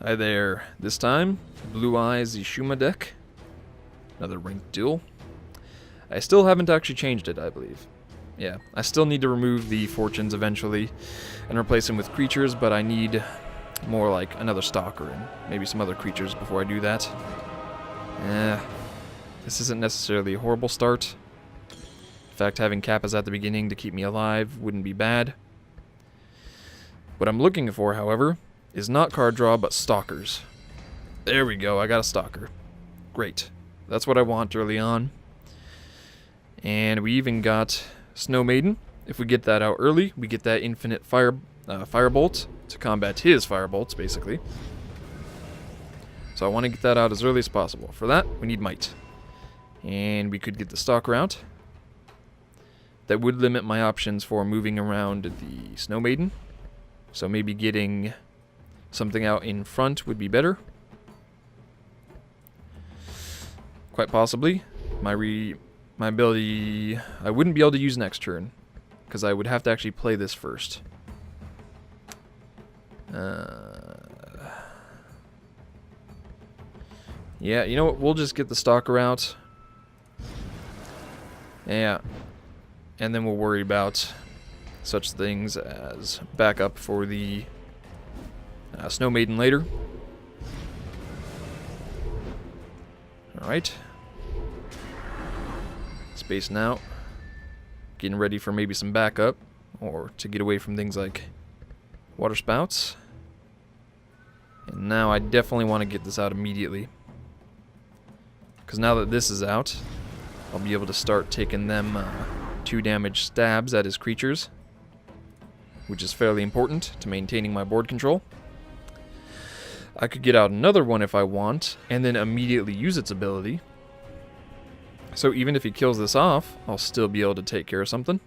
Hi there. This time, Blue Eyes Ishuma deck. Another ranked duel. I still haven't actually changed it, I believe. Yeah, I still need to remove the fortunes eventually and replace them with creatures, but I need more like another stalker and maybe some other creatures before I do that. This isn't necessarily a horrible start. In fact, having Kappas at the beginning to keep me alive wouldn't be bad. What I'm looking for, however, is not card draw, but stalkers. There we go, I got a stalker. Great. That's what I want early on. And we even got Snow Maiden. If we get that out early, we get that infinite firebolt to combat his firebolts, basically. So I want to get that out as early as possible. For that, we need might. And we could get the stalker out. That would limit my options for moving around the Snow Maiden. So maybe getting something out in front would be better. Quite possibly. My ability, I wouldn't be able to use next turn, because I would have to actually play this first. Yeah, you know what? We'll just get the stalker out. Yeah. And then we'll worry about such things as backup for the Snow Maiden later. Alright. Spacing out. Getting ready for maybe some backup, or to get away from things like water spouts. And now I definitely want to get this out immediately, because now that this is out, I'll be able to start taking them 2 damage stabs at his creatures, which is fairly important to maintaining my board control. I could get out another one if I want, and then immediately use its ability. So even if he kills this off, I'll still be able to take care of something.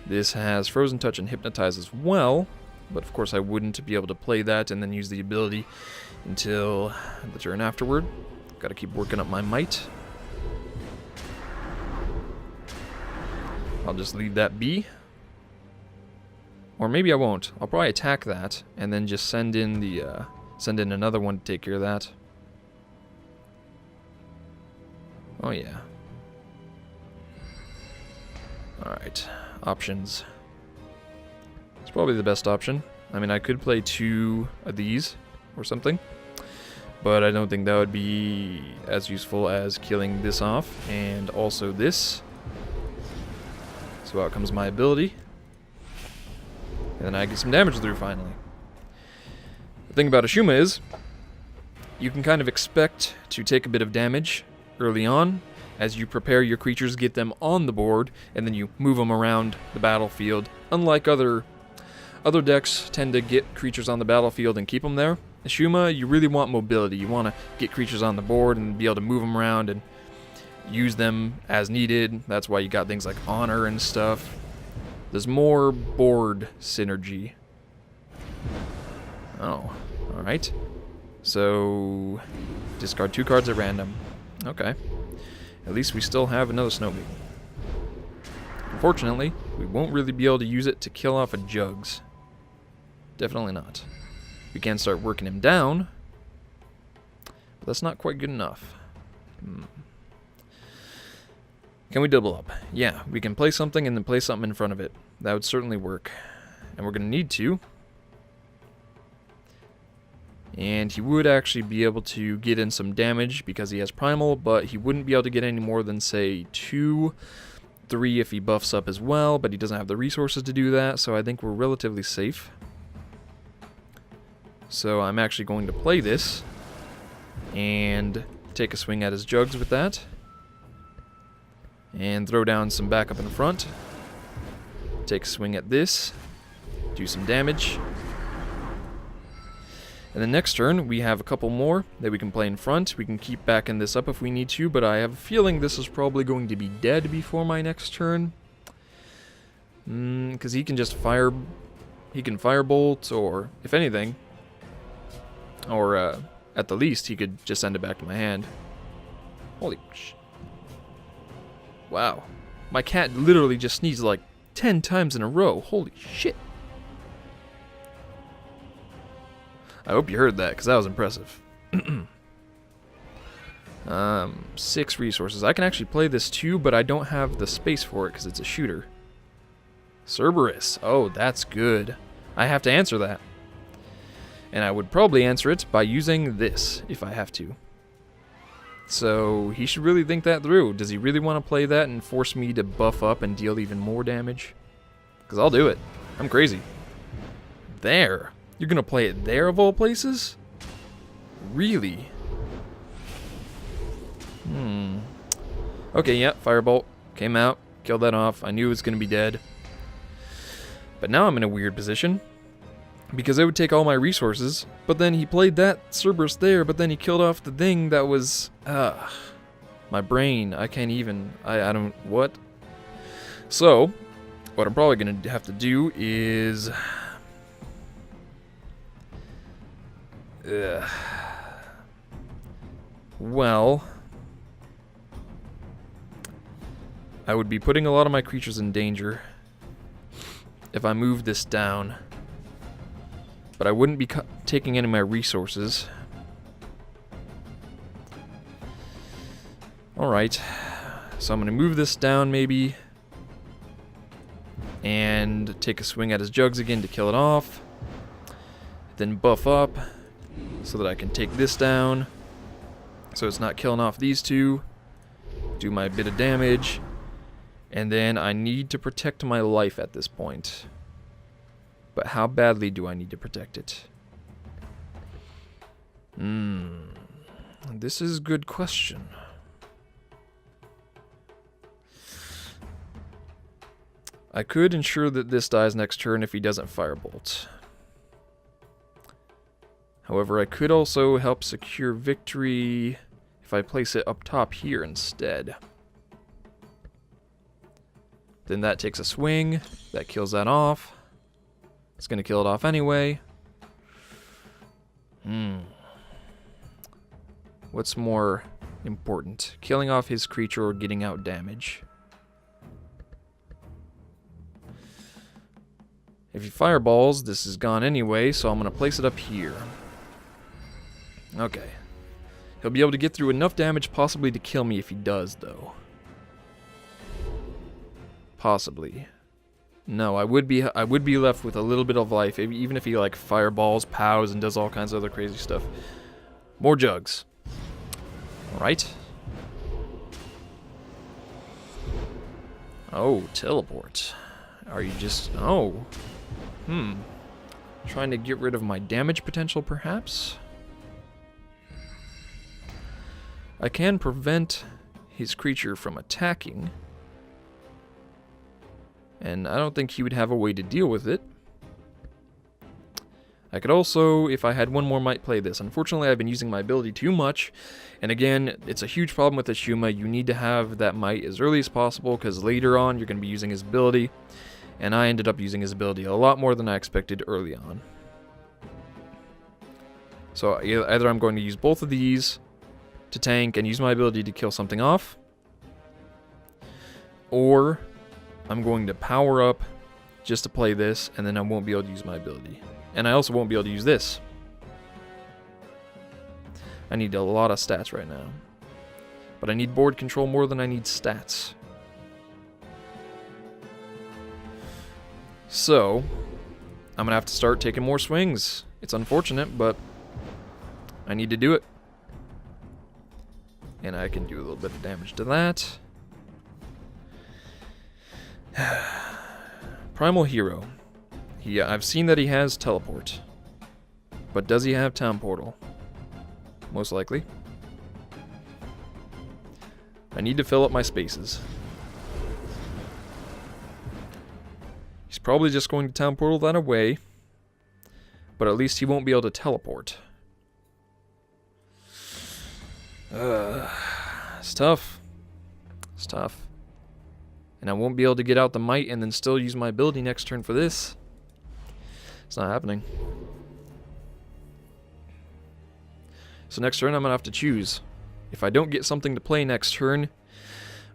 This has Frozen Touch and Hypnotize as well, but of course I wouldn't be able to play that and then use the ability until the turn afterward. Gotta keep working up my might. I'll just leave that be. Or maybe I won't. I'll probably attack that and then just send in another one to take care of that. Oh yeah. Alright. Options. It's probably the best option. I mean, I could play 2 of these or something, but I don't think that would be as useful as killing this off and also this. So out comes my ability. And then I get some damage through finally. The thing about Ashuma is, you can kind of expect to take a bit of damage early on as you prepare your creatures, get them on the board, and then you move them around the battlefield. Unlike other decks tend to get creatures on the battlefield and keep them there, Ashuma, you really want mobility. You want to get creatures on the board and be able to move them around and use them as needed. That's why you got things like Honor and stuff. There's more board synergy. Oh, alright. So, discard 2 cards at random. Okay. At least we still have another Snow Maiden. Unfortunately, we won't really be able to use it to kill off a Jugs. Definitely not. We can start working him down, but that's not quite good enough. Can we double up? Yeah, we can play something and then play something in front of it. That would certainly work. And we're going to need to. And he would actually be able to get in some damage because he has Primal, but he wouldn't be able to get any more than, say, 2, 3 if he buffs up as well, but he doesn't have the resources to do that, so I think we're relatively safe. So I'm actually going to play this and take a swing at his Jugs with that. And throw down some backup in the front. Take a swing at this. Do some damage. And then next turn, we have a couple more that we can play in front. We can keep backing this up if we need to, but I have a feeling this is probably going to be dead before my next turn. Because he can just fire... He can firebolt, or, if anything... Or, at the least, he could just send it back to my hand. Holy sh... Wow. My cat literally just sneezed like 10 times in a row. Holy shit. I hope you heard that, because that was impressive. 6 resources. I can actually play this too, but I don't have the space for it because it's a shooter. Cerberus. Oh, that's good. I have to answer that. And I would probably answer it by using this, if I have to. So, he should really think that through. Does he really want to play that and force me to buff up and deal even more damage? Because I'll do it. I'm crazy. There. You're going to play it there of all places? Really? Okay, yeah, Firebolt. Came out. Killed that off. I knew it was going to be dead. But now I'm in a weird position. Because it would take all my resources. But then he played that Cerberus there, but then he killed off the thing that was... my brain. I can't even... I don't... What? So, what I'm probably going to have to do is... Well... I would be putting a lot of my creatures in danger if I move this down. But I wouldn't be taking any of my resources. Alright. So I'm going to move this down maybe. And take a swing at his jugs again to kill it off. Then buff up so that I can take this down. So it's not killing off these two. Do my bit of damage. And then I need to protect my life at this point. But how badly do I need to protect it? This is a good question. I could ensure that this dies next turn if he doesn't Firebolt. However, I could also help secure victory if I place it up top here instead. Then that takes a swing. That kills that off. It's going to kill it off anyway. What's more important? Killing off his creature or getting out damage? If he fireballs, this is gone anyway, so I'm going to place it up here. Okay. He'll be able to get through enough damage possibly to kill me if he does, though. Possibly. No, I would be left with a little bit of life, even if he like fireballs, pows, and does all kinds of other crazy stuff. More jugs. Alright. Oh, teleport. Are you just... Oh. Trying to get rid of my damage potential, perhaps? I can prevent his creature from attacking. And I don't think he would have a way to deal with it. I could also, if I had one more, might play this. Unfortunately, I've been using my ability too much. And again, it's a huge problem with Ashuma. You need to have that might as early as possible, because later on, you're going to be using his ability. And I ended up using his ability a lot more than I expected early on. So either I'm going to use both of these to tank and use my ability to kill something off, or I'm going to power up just to play this, and then I won't be able to use my ability. And I also won't be able to use this. I need a lot of stats right now. But I need board control more than I need stats. So, I'm going to have to start taking more swings. It's unfortunate, but I need to do it. And I can do a little bit of damage to that. Primal Hero. I've seen that he has teleport. But does he have town portal? Most likely. I need to fill up my spaces. He's probably just going to town portal that away. But at least he won't be able to teleport. It's tough. It's tough. And I won't be able to get out the might and then still use my ability next turn for this. It's not happening. So next turn I'm going to have to choose. If I don't get something to play next turn,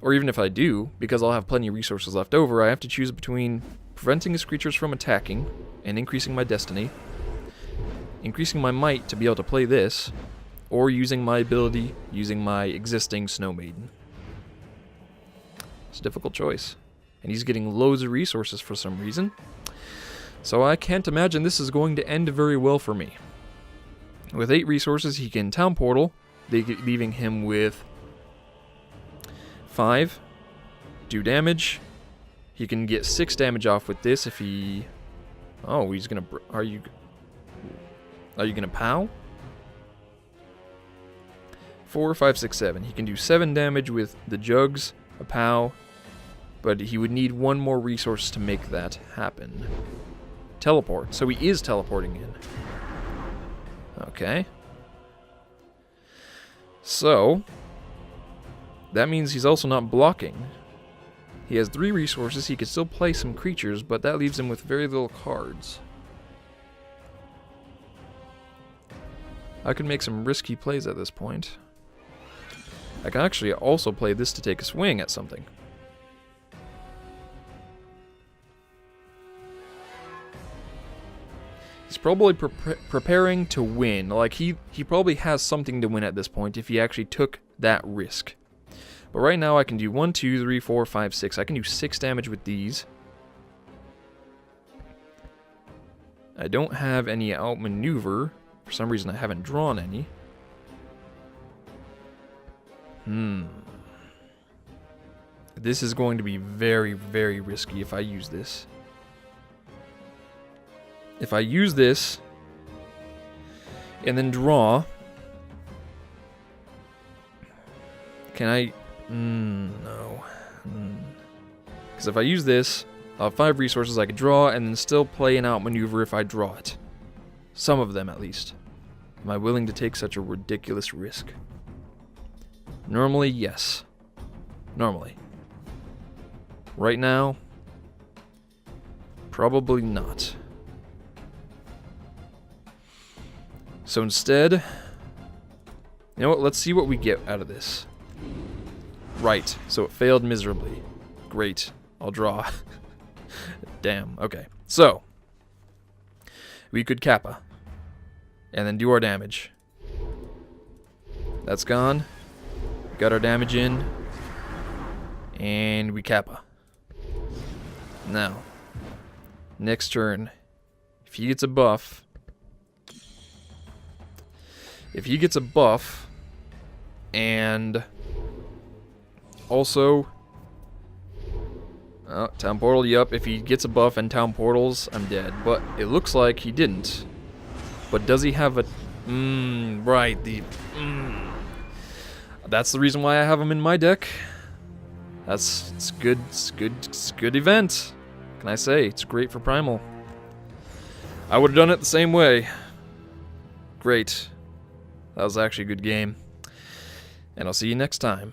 or even if I do, because I'll have plenty of resources left over, I have to choose between preventing his creatures from attacking and increasing my destiny, increasing my might to be able to play this, or using my ability, using my existing Snow Maiden. It's a difficult choice. And he's getting loads of resources for some reason. So I can't imagine this is going to end very well for me. With 8 resources, he can Town Portal, leaving him with 5. Do damage. He can get 6 damage off with this if he... Oh, he's gonna... Are you gonna POW? 4, 5, 6, 7. He can do 7 damage with the jugs, a POW, but he would need 1 more resource to make that happen. Teleport. So he is teleporting in. Okay. So, that means he's also not blocking. He has 3 resources. He could still play some creatures, but that leaves him with very little cards. I could make some risky plays at this point. I can actually also play this to take a swing at something. He's probably preparing to win. Like, he probably has something to win at this point if he actually took that risk. But right now I can do 1, 2, 3, 4, 5, 6. I can do 6 damage with these. I don't have any outmaneuver. For some reason I haven't drawn any. This is going to be very, very risky if I use this. If I use this and then draw, can I? No. Because if I use this, I'll have 5 resources I could draw and then still play an outmaneuver if I draw it. Some of them at least. Am I willing to take such a ridiculous risk? Normally, yes. Normally. Right now, probably not. So instead, you know what, let's see what we get out of this. Right, so it failed miserably. Great, I'll draw. Damn, okay. So, we could Kappa, and then do our damage. That's gone. Got our damage in, and we Kappa. Now, next turn, if he gets a buff, and also, Town Portal, yup, if he gets a buff and Town Portals, I'm dead. But it looks like he didn't. But does he have a, right, that's the reason why I have him in my deck. It's good event. Can I say, it's great for Primal. I would have done it the same way. Great. That was actually a good game. And I'll see you next time.